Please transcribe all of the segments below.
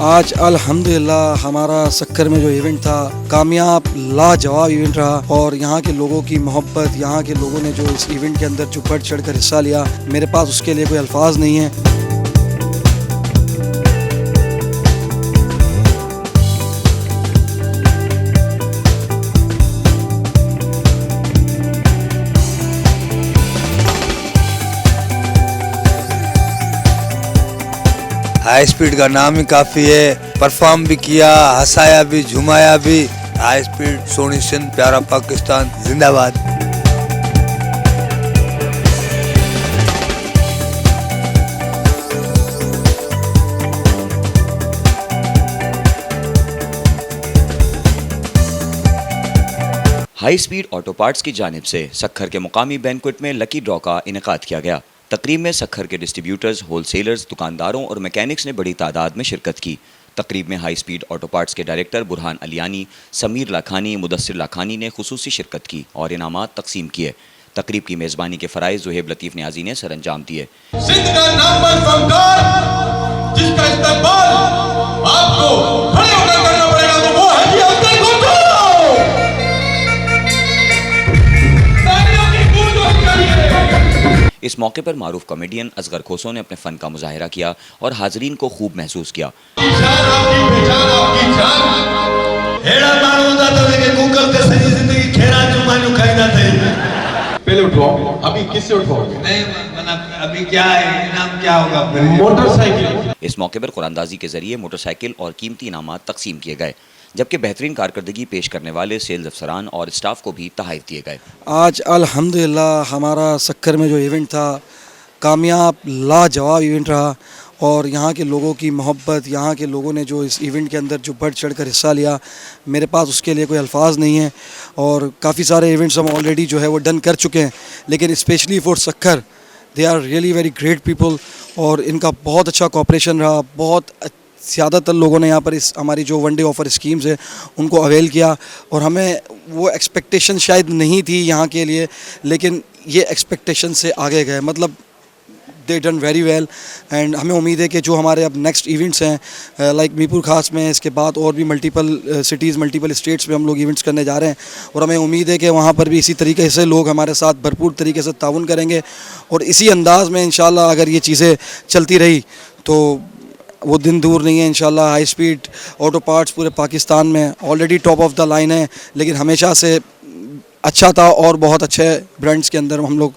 आज अल्हम्दुलिल्लाह हमारा सक्कर में जो इवेंट था कामयाब लाजवाब इवेंट रहा और यहाँ के लोगों की मोहब्बत, यहाँ के लोगों ने जो इस इवेंट के अंदर जो बढ़ चढ़ कर हिस्सा लिया, मेरे पास उसके लिए कोई अल्फाज नहीं है। हाई स्पीड का नाम ही काफ़ी है, परफॉर्म भी किया, हंसाया भी, झुमाया भी। हाई स्पीड, सोनी सिंध, प्यारा पाकिस्तान जिंदाबाद। हाई स्पीड ऑटो पार्ट्स की जानिब से सक्खर के मुकामी बैंक्वेट में लकी ड्रॉ का इनेकाद किया गया। तकरीब में सक्खर के डिस्ट्रीब्यूटर्स, होलसेलर्स, दुकानदारों और मैकेनिक्स ने बड़ी तादाद में शिरकत की। तकरीब में हाई स्पीड ऑटो पार्ट्स के डायरेक्टर बुरहान अलियानी, समीर लाखानी, मुदस्सिर लाखानी ने खुसूसी शिरकत की और इनामात तकसीम किए। तकरीब की मेज़बानी के फ़राइज़ ज़ुहैब लतीफ़ नियाज़ी ने सर अंजाम दिए। इस मौके पर मारूफ कॉमेडियन असगर खोसो ने अपने फ़न का मुजाहिरा किया और हाजरीन को खूब महसूस किया। पहले उठवाओ, अभी किससे उठवाओगे? नहीं मतलब अभी क्या है, इनाम क्या होगा? मोटरसाइकिल। इस मौके पर कुरानदाजी के जरिए मोटरसाइकिल और कीमती इनामात तकसीम किए गए, जबकि बेहतरीन कारकर्दगी पेश करने वाले सेल्स अफसरान और स्टाफ को भी तोहफ़े दिए गए। आज अल्हम्दुलिल्लाह हमारा सक्कर में जो इवेंट था कामयाब लाजवाब इवेंट रहा और यहाँ के लोगों की मोहब्बत, यहाँ के लोगों ने जो इस इवेंट के अंदर जो बढ़ चढ़ कर हिस्सा लिया, मेरे पास उसके लिए कोई अल्फाज नहीं है। और काफ़ी सारे इवेंट्स हम ऑलरेडी जो है वो डन कर चुके हैं, लेकिन specially for Sukkur they are really very great people और इनका बहुत अच्छा कोऑपरेशन रहा। बहुत ज़्यादातर लोगों ने यहाँ पर इस हमारी जो वन डे ऑफ़र स्कीम्स है उनको अवेल किया और हमें वो एक्सपेक्टेशन शायद नहीं थी यहाँ के लिए, लेकिन ये एक्सपेक्टेशन से आगे गए। मतलब दे डन वेरी वेल एंड हमें उम्मीद है कि जो हमारे अब नेक्स्ट इवेंट्स हैं लाइक मीरपुर खास में, इसके बाद और भी मल्टीपल सिटीज़, मल्टीपल स्टेट्स में हम लोग इवेंट्स करने जा रहे हैं और हमें उम्मीद है कि वहाँ पर भी इसी तरीके से लोग हमारे साथ भरपूर तरीके से ताउन करेंगे और इसी अंदाज़ में इंशाल्लाह अगर ये चीज़ें चलती रही तो वो दिन दूर नहीं है। इंशाल्लाह हाई स्पीड ऑटो पार्ट्स पूरे पाकिस्तान में already top of the line है, लेकिन हमेशा से अच्छा था और बहुत अच्छे ब्रांड्स के अंदर हम लोग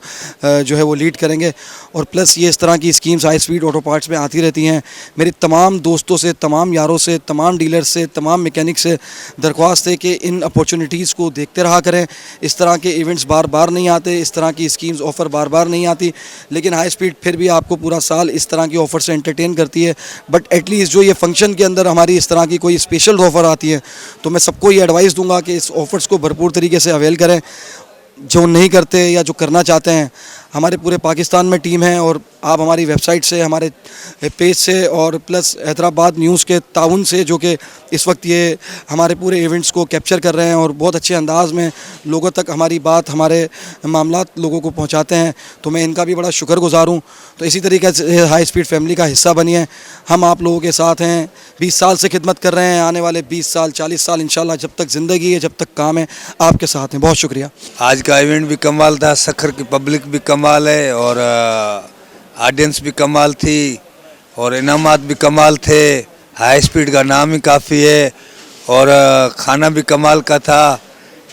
जो है वो लीड करेंगे। और प्लस ये इस तरह की schemes high speed auto parts में आती रहती हैं। मेरी तमाम दोस्तों से, तमाम यारों से, तमाम डीलर्स से, तमाम मैकेनिक से दरख्वास्त है कि इन अपॉर्चुनिटीज़ को देखते रहा करें। इस तरह के इवेंट्स बार बार नहीं आते, इस तरह की स्कीम्स ऑफ़र बार बार नहीं आती, लेकिन हाई स्पीड फिर भी आपको पूरा साल इस तरह की ऑफ़र से एंटरटेन करती है। बट एटलीस्ट जो ये फंक्शन के अंदर हमारी इस तरह की कोई स्पेशल ऑफ़र आती है तो मैं सबको ये एडवाइस दूंगा कि इस ऑफ़र्स को भरपूर तरीके से अवेल करें। जो नहीं करते या जो करना चाहते हैं, हमारे पूरे पाकिस्तान में टीम है और आप हमारी वेबसाइट से, हमारे पेज से और प्लस हैदराबाद न्यूज़ के ताउन से, जो कि इस वक्त ये हमारे पूरे इवेंट्स को कैप्चर कर रहे हैं और बहुत अच्छे अंदाज में लोगों तक हमारी बात, हमारे मामलात लोगों को पहुंचाते हैं, तो मैं इनका भी बड़ा शुक्रगुज़ार हूं। तो इसी तरीके से हाई स्पीड फैमिली का हिस्सा बनिए। हम आप लोगों के साथ हैं, 20 साल से खिदमत कर रहे हैं, आने वाले 20 साल 40 साल इंशाल्लाह जब तक ज़िंदगी है, जब तक काम है, आपके साथ हैं। बहुत शुक्रिया। आज का इवेंट भी कमाल था, सक्खर की पब्लिक भी कमाल है और ऑडियंस भी कमाल थी और इनामात भी कमाल थे। हाई स्पीड का नाम ही काफ़ी है और खाना भी कमाल का था,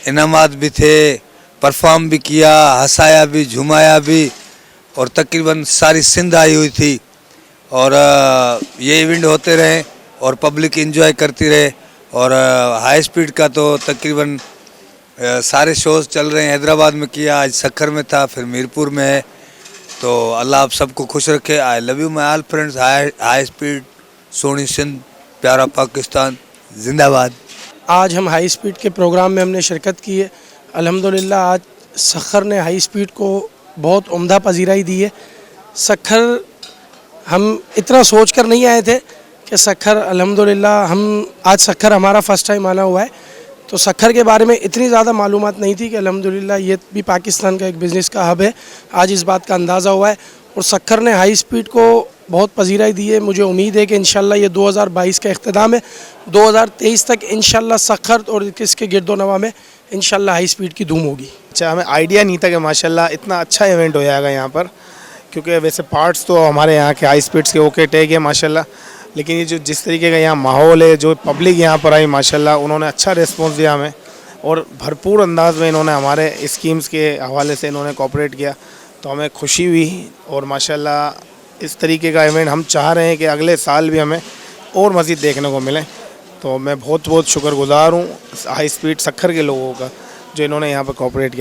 इनामात भी थे, परफॉर्म भी किया, हंसाया भी, झुमाया भी और तकरीबन सारी सिंध आई हुई थी। और ये इवेंट होते रहे और पब्लिक एंजॉय करती रहे। और हाई स्पीड का तो तकरीबन सारे शोज़ चल रहे हैं। हैदराबाद में किया, आज सक्खर में था, फिर मीरपुर में है। तो अल्लाह आप सबको खुश रखे। I love you my all friends. High speed, सोनी सिंध, प्यारा पाकिस्तान जिंदाबाद। आज हम हाई स्पीड के प्रोग्राम में हमने शिरकत की है। अल्हम्दुलिल्लाह आज सक्खर ने हाई स्पीड को बहुत उम्दा पजीराई दी है। सक्खर हम इतना सोच कर नहीं आए थे कि सक्खर, अल्हम्दुलिल्लाह हम आज सक्खर हमारा फ़र्स्ट टाइम आना हुआ है, तो सक्खर के बारे में इतनी ज़्यादा मालूमात नहीं थी कि अल्हम्दुलिल्लाह ये भी पाकिस्तान का एक बिज़नेस का हब है। आज इस बात का अंदाज़ा हुआ है और सक्खर ने हाई स्पीड को बहुत पजीराई दी है। मुझे उम्मीद है कि इंशाल्लाह ये 2022 का इख्तिताम है, 2023 तक इंशाल्लाह सखर और इसके गिरदोनवा में इंशाल्लाह हाई स्पीड की धूम होगी। अच्छा, हमें आइडिया नहीं था कि माशाल्लाह इतना अच्छा इवेंट हो जाएगा यहाँ पर, क्योंकि वैसे पार्ट्स तो हमारे यहाँ के हाई स्पीड्स के ओके टैग है माशाल्लाह, लेकिन ये जो जिस तरीके का यहाँ माहौल है, जो पब्लिक यहाँ पर आई माशाल्लाह, उन्होंने अच्छा रिस्पॉन्स दिया हमें और भरपूर अंदाज में इन्होंने हमारे स्कीम्स के हवाले से इन्होंने कोऑपरेट किया, तो हमें खुशी हुई। और माशाल्लाह इस तरीके का इवेंट हम चाह रहे हैं कि अगले साल भी हमें और मज़ीद देखने को मिले। तो मैं बहुत बहुत शुक्रगुज़ार हूँ हाई स्पीड सक्खर के लोगों का, जो इन्होंने यहाँ पर कोऑपरेट किया।